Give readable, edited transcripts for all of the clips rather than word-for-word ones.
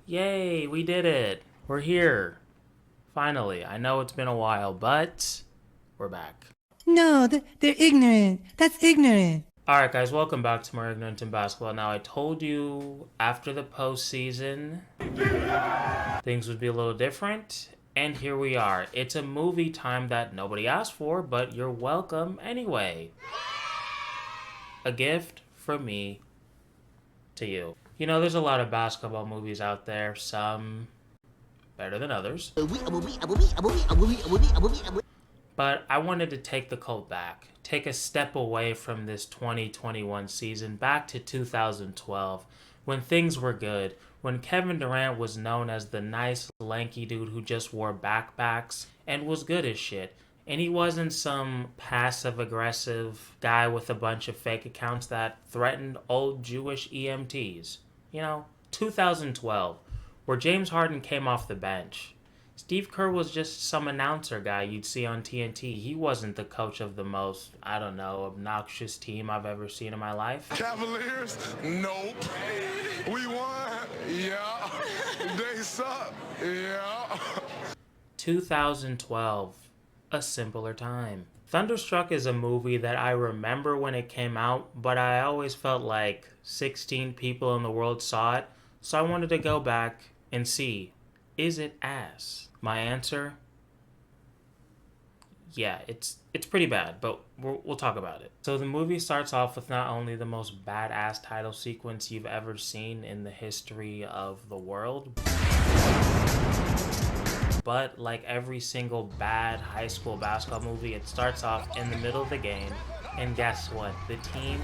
Yay, we did it. We're here. Finally. I know it's been a while, but we're back. No, they're ignorant. That's ignorant. Alright guys, welcome back to more Ignorant in Basketball. Now I told you after the postseason things would be a little different, and here we are. It's a movie time that nobody asked for, but you're welcome anyway. A gift from me to you. You know, there's a lot of basketball movies out there, some better than others. But I wanted to take the cult back, take a step away from this 2021 season, back to 2012, when things were good, when Kevin Durant was known as the nice, lanky dude who just wore backpacks and was good as shit. And he wasn't some passive-aggressive guy with a bunch of fake accounts that threatened old Jewish EMTs. You know, 2012, where James Harden came off the bench. Steve Kerr was just some announcer guy you'd see on TNT. He wasn't the coach of the most, I don't know, obnoxious team I've ever seen in my life. Cavaliers? Nope. We won? Yeah. They suck? Yeah. 2012, a simpler time. Thunderstruck is a movie that I remember when it came out, but I always felt like 16 people in the world saw it, so I wanted to go back and see, is it ass? My answer? Yeah, it's pretty bad, but we'll talk about it. So the movie starts off with not only the most badass title sequence you've ever seen in the history of the world, but like every single bad high school basketball movie, it starts off in the middle of the game, and guess what? The team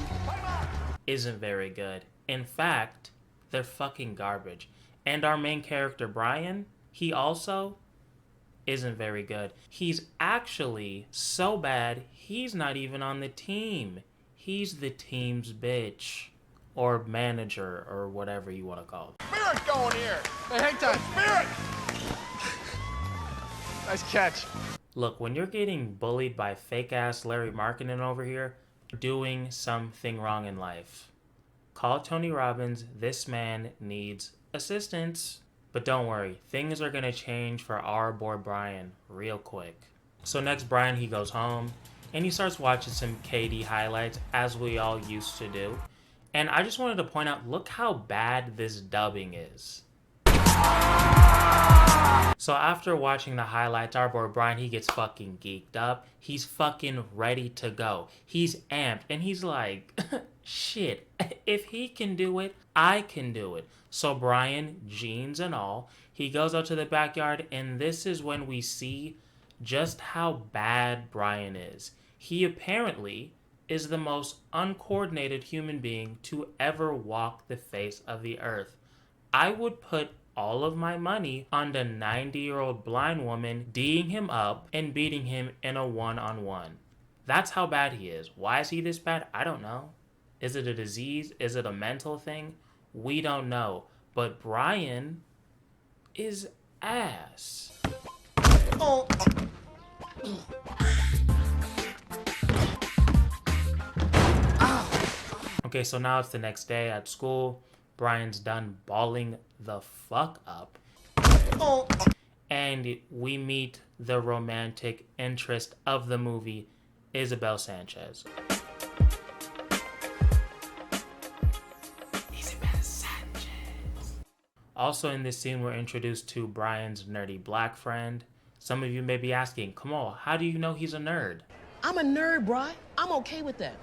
isn't very good. In fact, they're fucking garbage. And our main character, Brian, he also isn't very good. He's actually so bad, he's not even on the team. He's the team's bitch. Or manager, or whatever you want to call it. Spirit going here. Hey, hang time. Spirit! Nice catch. Look, when you're getting bullied by fake-ass Larry Markkinen over here, you're doing something wrong in life. Call Tony Robbins. This man needs assistance. But don't worry, things are going to change for our boy Brian real quick. So next, Brian, he goes home, and he starts watching some KD highlights, as we all used to do. And I just wanted to point out, look how bad this dubbing is. So after watching the highlights, our boy Brian, he gets fucking geeked up. He's fucking ready to go. He's amped, and he's like, shit, if he can do it, I can do it. So Brian, jeans and all, he goes out to the backyard, and this is when we see just how bad Brian is. He apparently is the most uncoordinated human being to ever walk the face of the earth. I would put all of my money on the 90-year-old blind woman D'ing him up and beating him in a one-on-one. That's how bad he is. Why is he this bad? I don't know. Is it a disease? Is it a mental thing? We don't know. But Brian is ass. Oh. Okay, so now it's the next day at school. Brian's done balling the fuck up. Oh. And we meet the romantic interest of the movie, Isabel Sanchez. Also in this scene, we're introduced to Brian's nerdy black friend. Some of you may be asking, come on, how do you know he's a nerd? I'm a nerd, bro. I'm okay with that.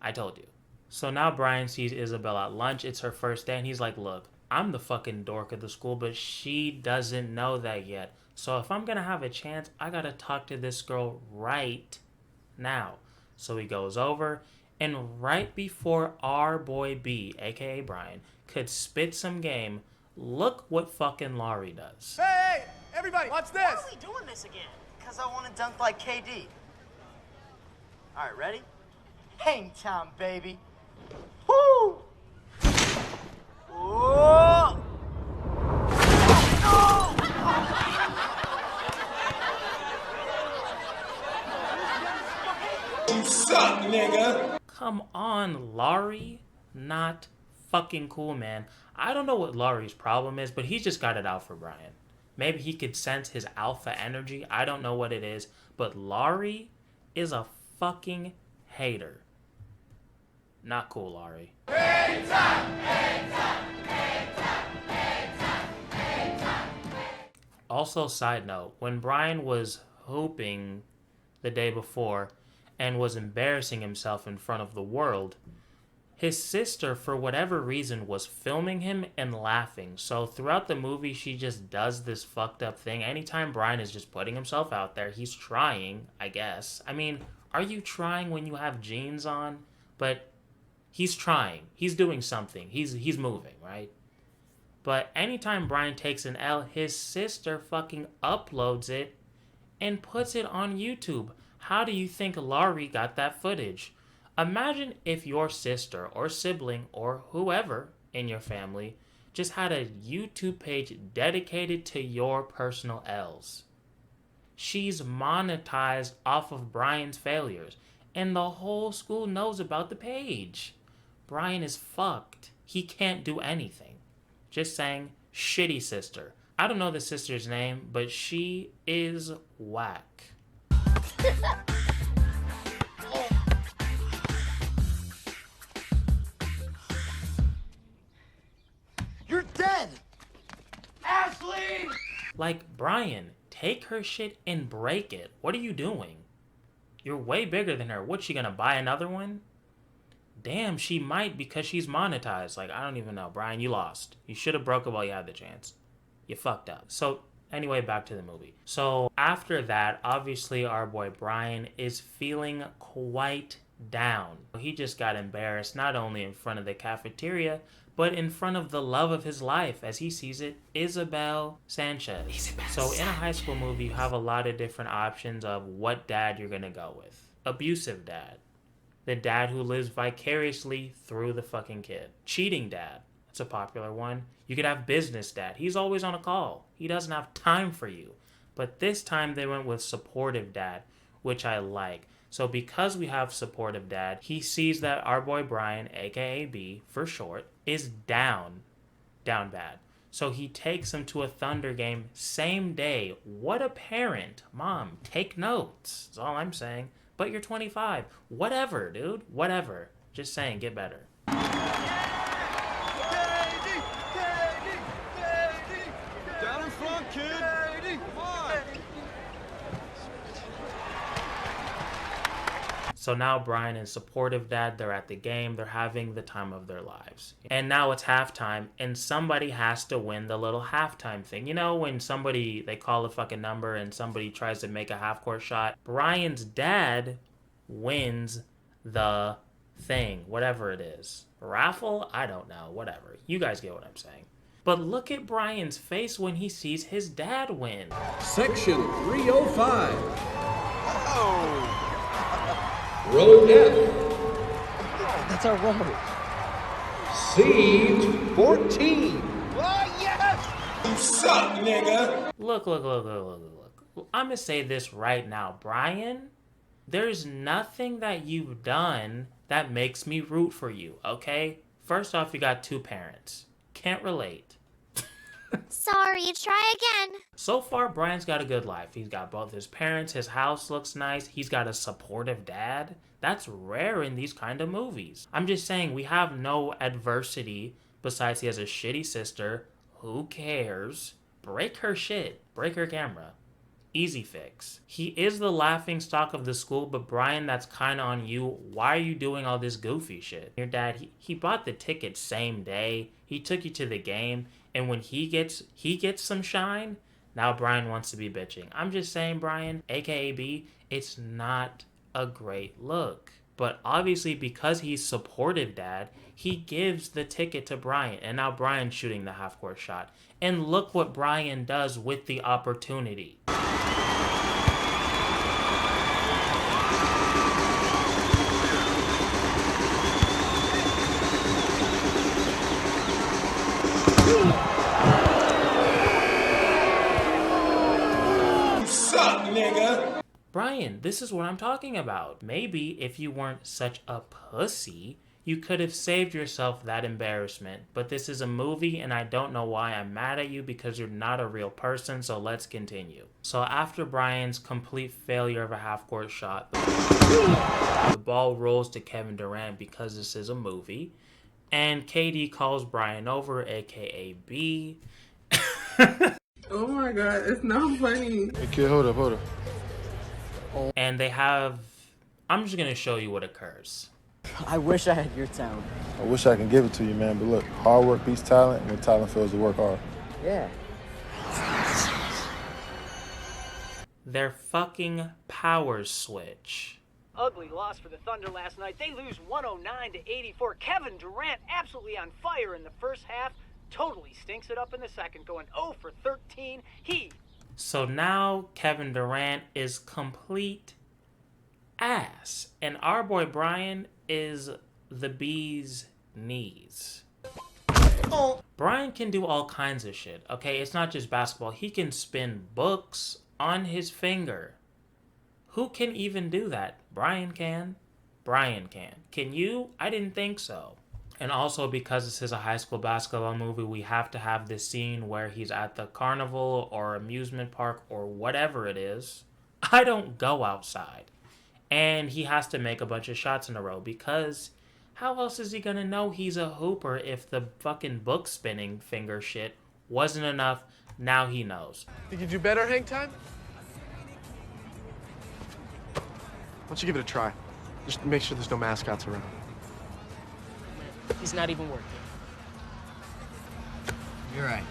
I told you. So now Brian sees Isabel at lunch. It's her first day, and he's like, look, I'm the fucking dork of the school, but she doesn't know that yet. So if I'm gonna have a chance, I gotta talk to this girl right now. So he goes over, and right before our boy B, aka Brian, could spit some game, look what fucking Laurie does. Hey, everybody, watch this. Why are we doing this again? Because I want to dunk like KD. All right, ready? Hang time, baby. Woo! Whoa! Oh! You suck, nigga. Come on, Laurie. Not fucking cool, man. I don't know what Laurie's problem is, but he's just got it out for Brian. Maybe he could sense his alpha energy. I don't know what it is. But Laurie is a fucking hater. Not cool, Laurie. Also, side note, when Brian was hooping the day before and was embarrassing himself in front of the world, his sister, for whatever reason, was filming him and laughing. So throughout the movie, she just does this fucked up thing. Anytime Brian is just putting himself out there, he's trying, I guess. I mean, are you trying when you have jeans on? But he's trying. He's doing something. He's moving, right? But anytime Brian takes an L, his sister fucking uploads it and puts it on YouTube. How do you think Laurie got that footage? Imagine if your sister or sibling or whoever in your family just had a YouTube page dedicated to your personal L's. She's monetized off of Brian's failures, and the whole school knows about the page. Brian is fucked. He can't do anything. Just saying, shitty sister. I don't know the sister's name, but she is whack. You're dead! Ashley! Like, Brian, take her shit and break it. What are you doing? You're way bigger than her. What's she gonna buy another one? Damn, she might because she's monetized. Like, I don't even know. Brian, you lost. You should have broke it while you had the chance. You fucked up. So, anyway, back to the movie. So, after that, obviously, our boy Brian is feeling quite down. He just got embarrassed, not only in front of the cafeteria, but in front of the love of his life, as he sees it, Isabel Sanchez. So, in a high school movie, you have a lot of different options of what dad you're gonna go with. Abusive dad. The dad who lives vicariously through the fucking kid. Cheating dad. That's a popular one. You could have business dad. He's always on a call. He doesn't have time for you. But this time they went with supportive dad, which I like. So because we have supportive dad, he sees that our boy Brian, aka B for short, is down bad. So he takes him to a Thunder game same day. What a parent. Mom, take notes. That's all I'm saying. But you're 25. Whatever, dude. Whatever. Just saying, get better. Down in front, kid! Come on! So now Brian and supportive dad, they're at the game. They're having the time of their lives. And now it's halftime, and somebody has to win the little halftime thing. You know, when they call a fucking number and somebody tries to make a half-court shot? Brian's dad wins the thing, whatever it is. Raffle? I don't know, whatever. You guys get what I'm saying. But look at Brian's face when he sees his dad win. Section 305. Row F. That's our road. Seat 14. Oh, yes! You suck, nigga. Look. I'm gonna say this right now, Brian. There's nothing that you've done that makes me root for you, okay? First off, you got two parents. Can't relate. Sorry, try again. So far, Brian's got a good life. He's got both his parents, his house looks nice, he's got a supportive dad. That's rare in these kind of movies. I'm just saying, we have no adversity besides he has a shitty sister. Who cares? Break her shit. Break her camera. Easy fix. He is the laughing stock of the school, but Brian, that's kind of on you. Why are you doing all this goofy shit? Your dad, he bought the ticket same day. He took you to the game, and when he gets some shine, now Brian wants to be bitching. I'm just saying, Brian, aka B, it's not a great look. But obviously, because he's supportive dad, he gives the ticket to Brian, and now Brian's shooting the half-court shot. And look what Brian does with the opportunity. Brian, this is what I'm talking about. Maybe if you weren't such a pussy, You could have saved yourself that embarrassment, but this is a movie and I don't know why I'm mad at you because you're not a real person, so let's continue. So after Brian's complete failure of a half-court shot, the ball rolls to Kevin Durant because this is a movie, and KD calls Brian over, aka B. Oh my god, it's not funny. Hey kid, hold up. And they have... I'm just gonna show you what occurs. I wish I had your talent. I wish I could give it to you, man, but look, hard work beats talent when talent fails to work hard. Yeah. Their fucking power switch. Ugly loss for the Thunder last night. They lose 109-84. Kevin Durant absolutely on fire in the first half. Totally stinks it up in the second, going 0 for 13. So now Kevin Durant is complete ass. And our boy Brian is the bee's knees. Brian can do all kinds of shit, okay? It's not just basketball. He can spin books on his finger. Who can even do that? Brian can. Brian can. Can you? I didn't think so. And also because this is a high school basketball movie, we have to have this scene where he's at the carnival or amusement park or whatever it is. I don't go outside. And he has to make a bunch of shots in a row because how else is he gonna know he's a hooper if the fucking book spinning finger shit wasn't enough? Now he knows. Think you do better, hang time? Why don't you give it a try? Just make sure there's no mascots around. He's not even working. You're right.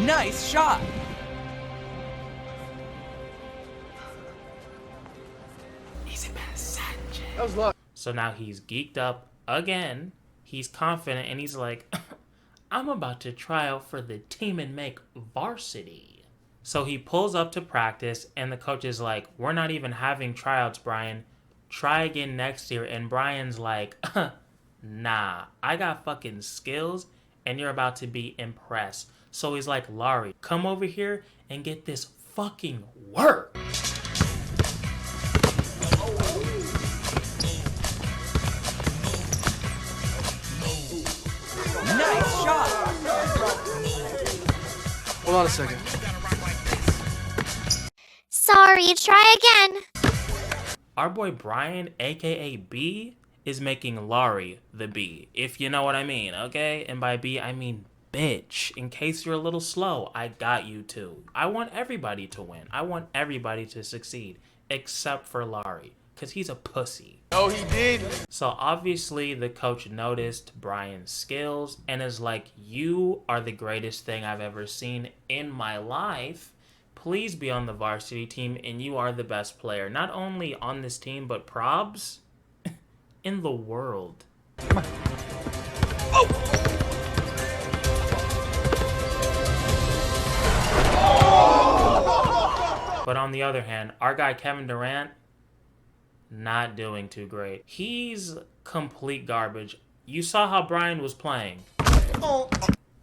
Nice shot! That was luck. So now he's geeked up again. He's confident and he's like, I'm about to try out for the team and make varsity. So he pulls up to practice and the coach is like, we're not even having tryouts, Brian. Try again next year. And Brian's like, nah, I got fucking skills and you're about to be impressed. So he's like, Laurie, come over here and get this fucking work. Nice shot! Hold on a second. Sorry, try again. Our boy Brian, aka B, is making Laurie the B, if you know what I mean, okay? And by B, I mean bitch. In case you're a little slow, I got you too. I want everybody to win. I want everybody to succeed, except for Laurie, because he's a pussy. No, he did. So obviously the coach noticed Brian's skills and is like, you are the greatest thing I've ever seen in my life. Please be on the varsity team and you are the best player. Not only on this team, but probs in the world. Oh! But on the other hand, our guy Kevin Durant, not doing too great. He's complete garbage. You saw how Brian was playing.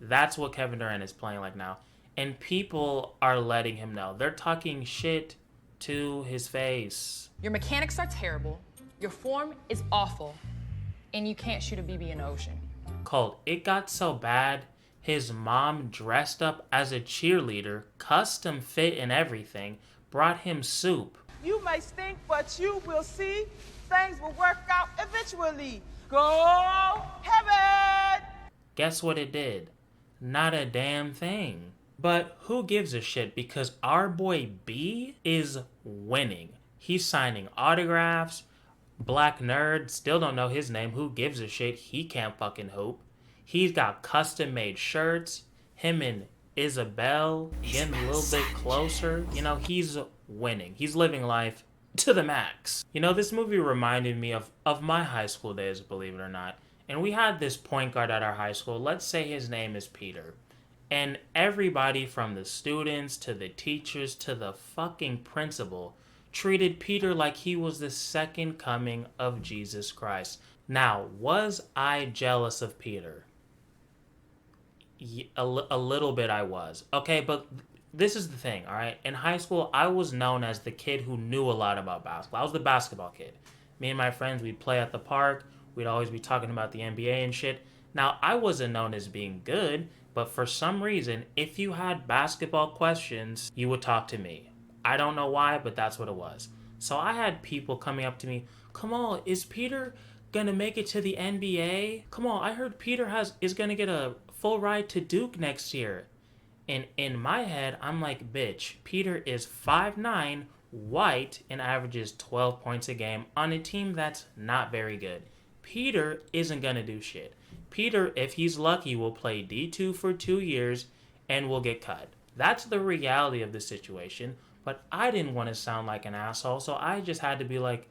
That's what Kevin Durant is playing like now. And people are letting him know. They're talking shit to his face. Your mechanics are terrible, your form is awful, and you can't shoot a BB in the ocean. Colt, it got so bad, his mom dressed up as a cheerleader, custom fit and everything, brought him soup. You may stink, but you will see things will work out eventually. Go heaven! Guess what it did? Not a damn thing. But who gives a shit because our boy B is winning. He's signing autographs. Black nerd, still don't know his name. Who gives a shit? He can't fucking hoop. He's got custom made shirts. Him and Isabel getting a little bit closer. You know, he's winning. He's living life to the max. You know, this movie reminded me of my high school days, believe it or not. And we had this point guard at our high school. Let's say his name is Peter. And everybody from the students to the teachers to the fucking principal treated Peter like he was the second coming of Jesus Christ. Now, was I jealous of Peter? A little bit I was. Okay, but This is the thing, all right? In high school, I was known as the kid who knew a lot about basketball. I was the basketball kid. Me and my friends, we'd play at the park. We'd always be talking about the NBA and shit. Now, I wasn't known as being good, but for some reason, if you had basketball questions, you would talk to me. I don't know why, but that's what it was. So I had people coming up to me, come on, is Peter gonna make it to the NBA? Come on, I heard Peter is gonna get a full ride to Duke next year. And in my head, I'm like, bitch, Peter is 5'9", white, and averages 12 points a game on a team that's not very good. Peter isn't going to do shit. Peter, if he's lucky, will play D2 for 2 years and will get cut. That's the reality of the situation, but I didn't want to sound like an asshole, so I just had to be like,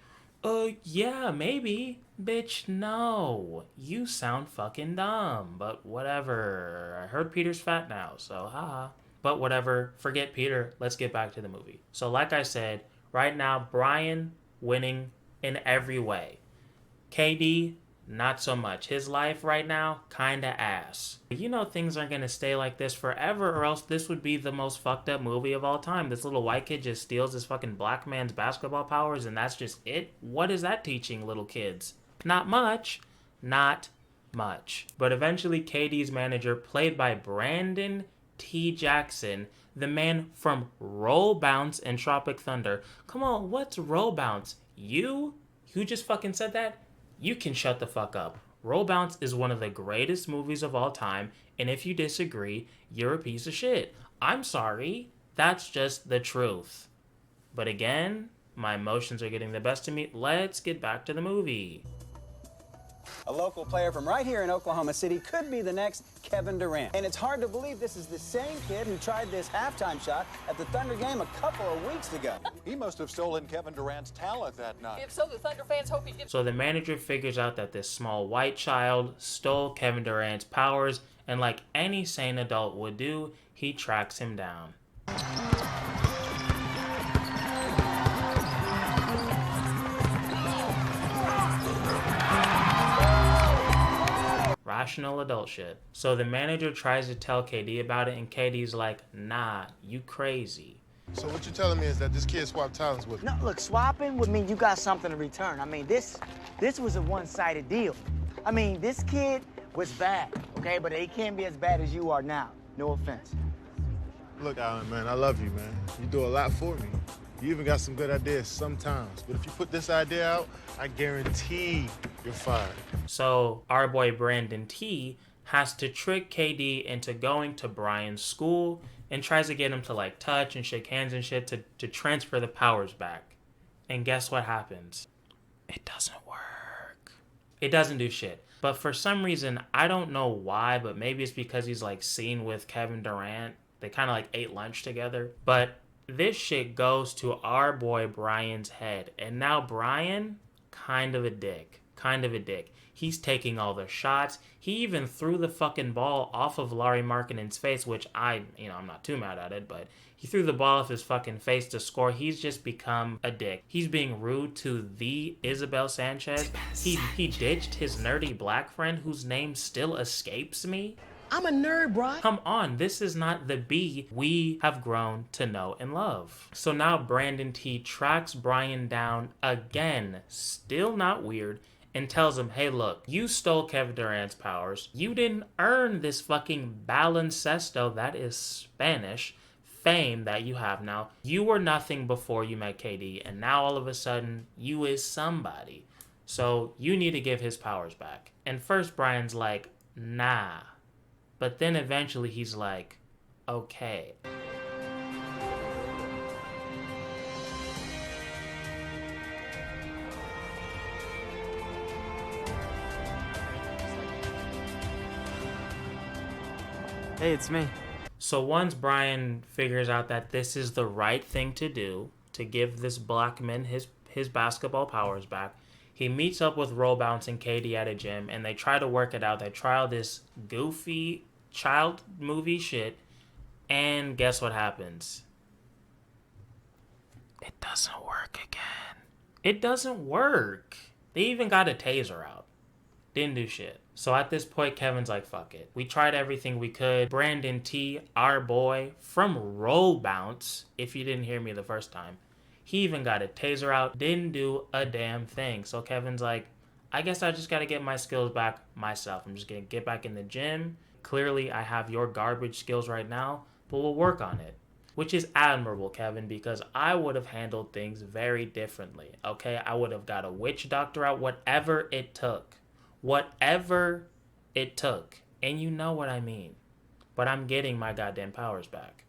yeah, maybe. Bitch, no. You sound fucking dumb. But whatever. I heard Peter's fat now, so haha. But whatever. Forget Peter. Let's get back to the movie. So like I said, right now, Brian winning in every way. KD, not so much. His life right now, kinda ass. You know things aren't gonna stay like this forever, or else this would be the most fucked up movie of all time. This little white kid just steals this fucking black man's basketball powers and that's just it? What is that teaching little kids? Not much. Not much. But eventually KD's manager, played by Brandon T. Jackson, the man from Roll Bounce and Tropic Thunder. Come on, what's Roll Bounce? You? Who just fucking said that? You can shut the fuck up. Roll Bounce is one of the greatest movies of all time, and if you disagree, you're a piece of shit. I'm sorry. That's just the truth. But again, my emotions are getting the best of me. Let's get back to the movie. A local player from right here in Oklahoma City could be the next Kevin Durant. And it's hard to believe this is the same kid who tried this halftime shot at the Thunder game a couple of weeks ago. He must have stolen Kevin Durant's talent that night. If so, the Thunder fans hope he So the manager figures out that this small white child stole Kevin Durant's powers, and like any sane adult would do, he tracks him down. Rational adult shit. So the manager tries to tell KD about it, and KD's like, nah, you crazy. So what you're telling me is that this kid swapped talents with me? No, look, swapping would mean you got something to return. I mean, this was a one-sided deal. I mean, this kid was bad, okay? But he can't be as bad as you are now. No offense. Look, Alan, man, I love you, man. You do a lot for me. You even got some good ideas sometimes. But if you put this idea out, I guarantee you're fired. So our boy Brandon T has to trick KD into going to Brian's school and tries to get him to like touch and shake hands and shit to transfer the powers back. And guess what happens? It doesn't work. It doesn't do shit. But for some reason, I don't know why, but maybe it's because he's like seen with Kevin Durant. They kind of like ate lunch together. But this shit goes to our boy Brian's head. And now Brian, kind of a dick. Kind of a dick. He's taking all the shots. He even threw the fucking ball off of Larry Markkanen's face, which I'm not too mad at it, but he threw the ball off his fucking face to score. He's just become a dick. He's being rude to the Isabel Sanchez. He ditched his nerdy black friend whose name still escapes me. I'm a nerd, bro. Come on, this is not the B we have grown to know and love. So now Brandon T tracks Brian down again, still not weird, and tells him, hey look, you stole Kevin Durant's powers. You didn't earn this fucking baloncesto, that is Spanish, fame that you have now. You were nothing before you met KD, and now all of a sudden, you is somebody. So you need to give his powers back. And first Brian's like, nah. But then eventually he's like, okay. Hey, it's me. So once Brian figures out that this is the right thing to do, to give this black man his basketball powers back, he meets up with Roll Bounce and KD at a gym, and they try to work it out. They try all this goofy child movie shit, and guess what happens? It doesn't work again. It doesn't work. They even got a taser out. Didn't do shit. So at this point, Kevin's like, fuck it. We tried everything we could. Brandon T, our boy, from Roll Bounce, if you didn't hear me the first time, he even got a taser out, didn't do a damn thing. So Kevin's like, I guess I just gotta get my skills back myself. I'm just gonna get back in the gym. Clearly, I have your garbage skills right now, but we'll work on it. Which is admirable, Kevin, because I would have handled things very differently, okay? I would have got a witch doctor out, whatever it took. Whatever it took. And you know what I mean. But I'm getting my goddamn powers back.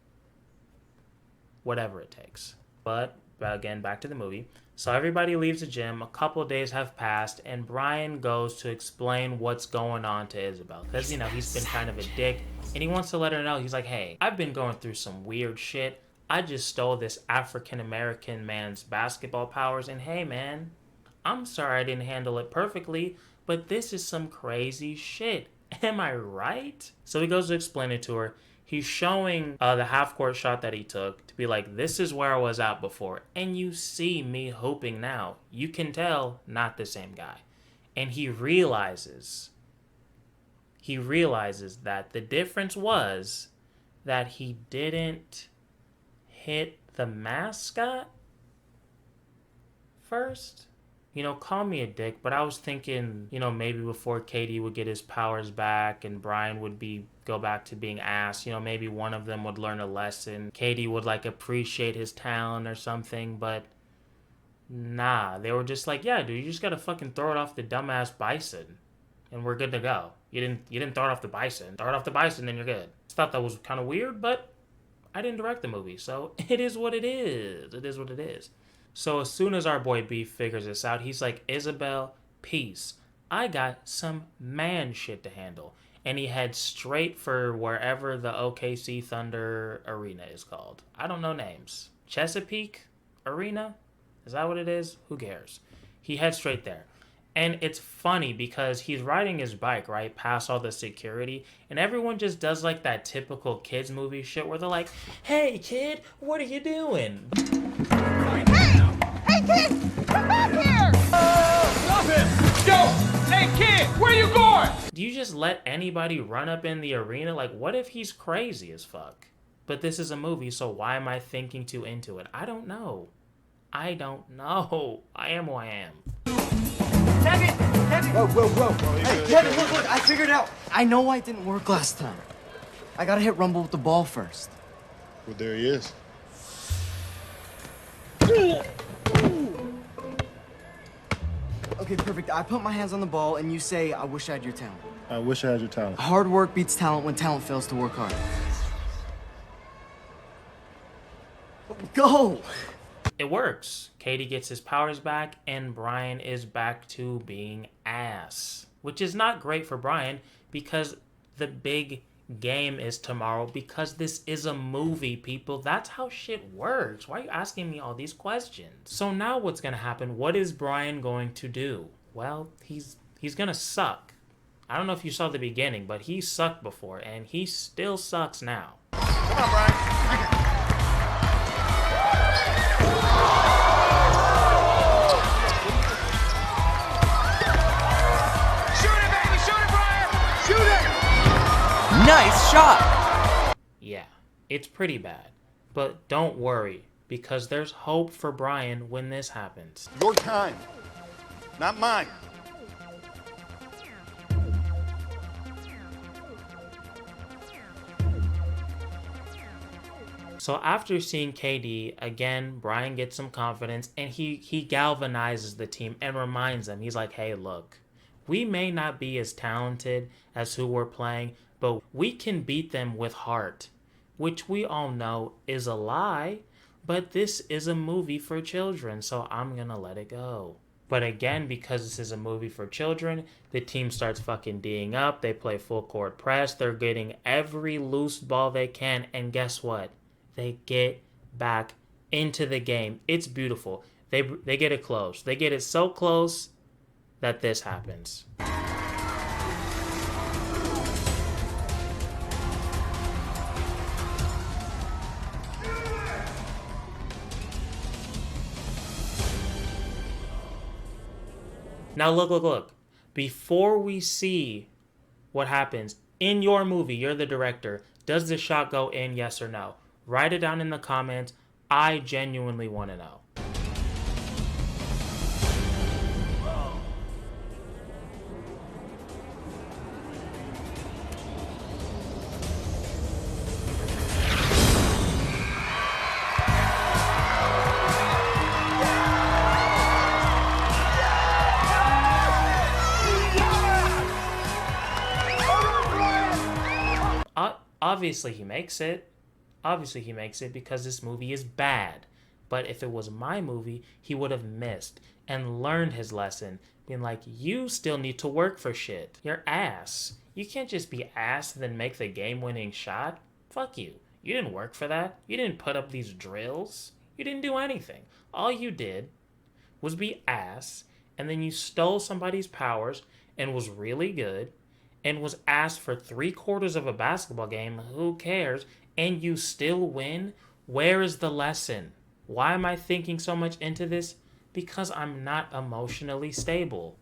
Whatever it takes. But again, back to the movie. So everybody leaves the gym. A couple of days have passed. And Brian goes to explain what's going on to Isabel. Because, you know, he's been kind of a dick. And he wants to let her know. He's like, hey, I've been going through some weird shit. I just stole this African-American man's basketball powers. And hey, man, I'm sorry I didn't handle it perfectly. But this is some crazy shit. Am I right? So he goes to explain it to her. He's showing the half-court shot that he took to be like, this is where I was at before. And you see me hooping now. You can tell, not the same guy. And he realizes that the difference was that he didn't hit the mascot first. You know, call me a dick, but I was thinking, you know, maybe before Katie would get his powers back and Brian would go back to being ass, you know, maybe one of them would learn a lesson. Katie would, like, appreciate his talent or something, but nah. They were just like, yeah, dude, you just gotta fucking throw it off the dumbass bison and we're good to go. You didn't throw it off the bison. Throw it off the bison and you're good. I thought that was kind of weird, but I didn't direct the movie, so it is what it is. It is what it is. So as soon as our boy B figures this out, he's like, Isabel, peace. I got some man shit to handle. And he heads straight for wherever the OKC Thunder Arena is called. I don't know names. Chesapeake Arena? Is that what it is? Who cares? He heads straight there. And it's funny because he's riding his bike, right, past all the security. And everyone just does like that typical kids movie shit where they're like, hey, kid, what are you doing? Hey, kid! Come back here! Stop him! Yo! Hey, kid! Where you going? Do you just let anybody run up in the arena? Like, what if he's crazy as fuck? But this is a movie, so why am I thinking too into it? I don't know. I am who I am. Kevin! Whoa. Hey, Kevin, look, I figured it out. I know why it didn't work last time. I gotta hit Rumble with the ball first. Well, there he is. Okay, perfect. I put my hands on the ball and you say, I wish I had your talent. I wish I had your talent. Hard work beats talent when talent fails to work hard. Go! It works. Katie gets his powers back and Brian is back to being ass. Which is not great for Brian because the big game is tomorrow because this is a movie, people. That's how shit works. Why are you asking me all these questions? So now what's gonna happen? What is Brian going to do? Well, he's gonna suck. I don't know if you saw the beginning, but he sucked before and he still sucks now. Come on, Brian. Nice shot! Yeah, it's pretty bad. But don't worry, because there's hope for Brian when this happens. Your time, not mine. So after seeing KD, again, Brian gets some confidence and he galvanizes the team and reminds them, he's like, hey, look, we may not be as talented as who we're playing, but we can beat them with heart, which we all know is a lie, but this is a movie for children, so I'm gonna let it go. But again, because this is a movie for children, the team starts fucking D'ing up, they play full court press, they're getting every loose ball they can, and guess what? They get back into the game. It's beautiful. They get it close. They get it so close that this happens. Now look. before we see what happens in your movie, you're the director, does the shot go in, yes or no? Write it down in the comments. I genuinely want to know. Obviously he makes it. Obviously he makes it because this movie is bad. But if it was my movie, he would have missed and learned his lesson. Being like, you still need to work for shit. You're ass. You can't just be ass and then make the game-winning shot. Fuck you. You didn't work for that. You didn't put up these drills. You didn't do anything. All you did was be ass, and then you stole somebody's powers and was really good and was asked for 3/4 of a basketball game. Who cares? And you still win? Where is the lesson? Why am I thinking so much into this? Because I'm not emotionally stable.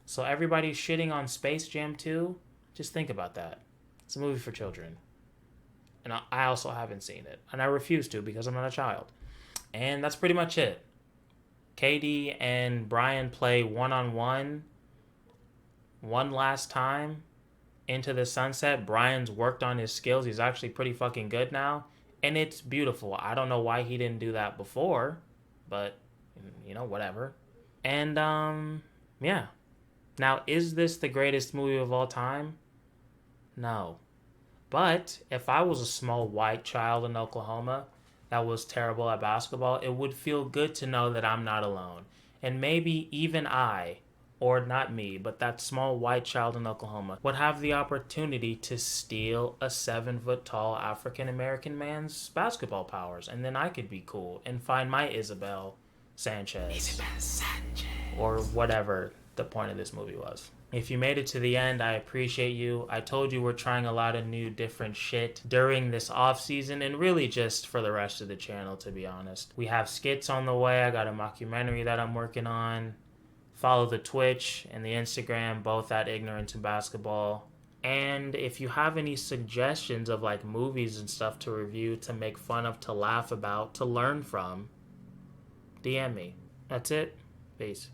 So everybody's shitting on Space Jam 2? Just think about that. It's a movie for children. And I also haven't seen it. And I refuse to because I'm not a child. And that's pretty much it. Katie and Brian play one-on-one one last time into the sunset. Brian's worked on his skills. He's actually pretty fucking good now. And it's beautiful. I don't know why he didn't do that before. But, you know, whatever. And, yeah. Now, is this the greatest movie of all time? No. But if I was a small white child in Oklahoma that was terrible at basketball, it would feel good to know that I'm not alone. And maybe even I, or not me, but that small white child in Oklahoma would have the opportunity to steal a 7-foot-tall African-American man's basketball powers. And then I could be cool and find my Isabel Sanchez. Or whatever the point of this movie was. If you made it to the end, I appreciate you. I told you we're trying a lot of new different shit during this off season and really just for the rest of the channel, to be honest. We have skits on the way. I got a mockumentary that I'm working on. Follow the Twitch and the Instagram, both at Ignorance in Basketball. And if you have any suggestions of like movies and stuff to review, to make fun of, to laugh about, to learn from, DM me. That's it. Peace.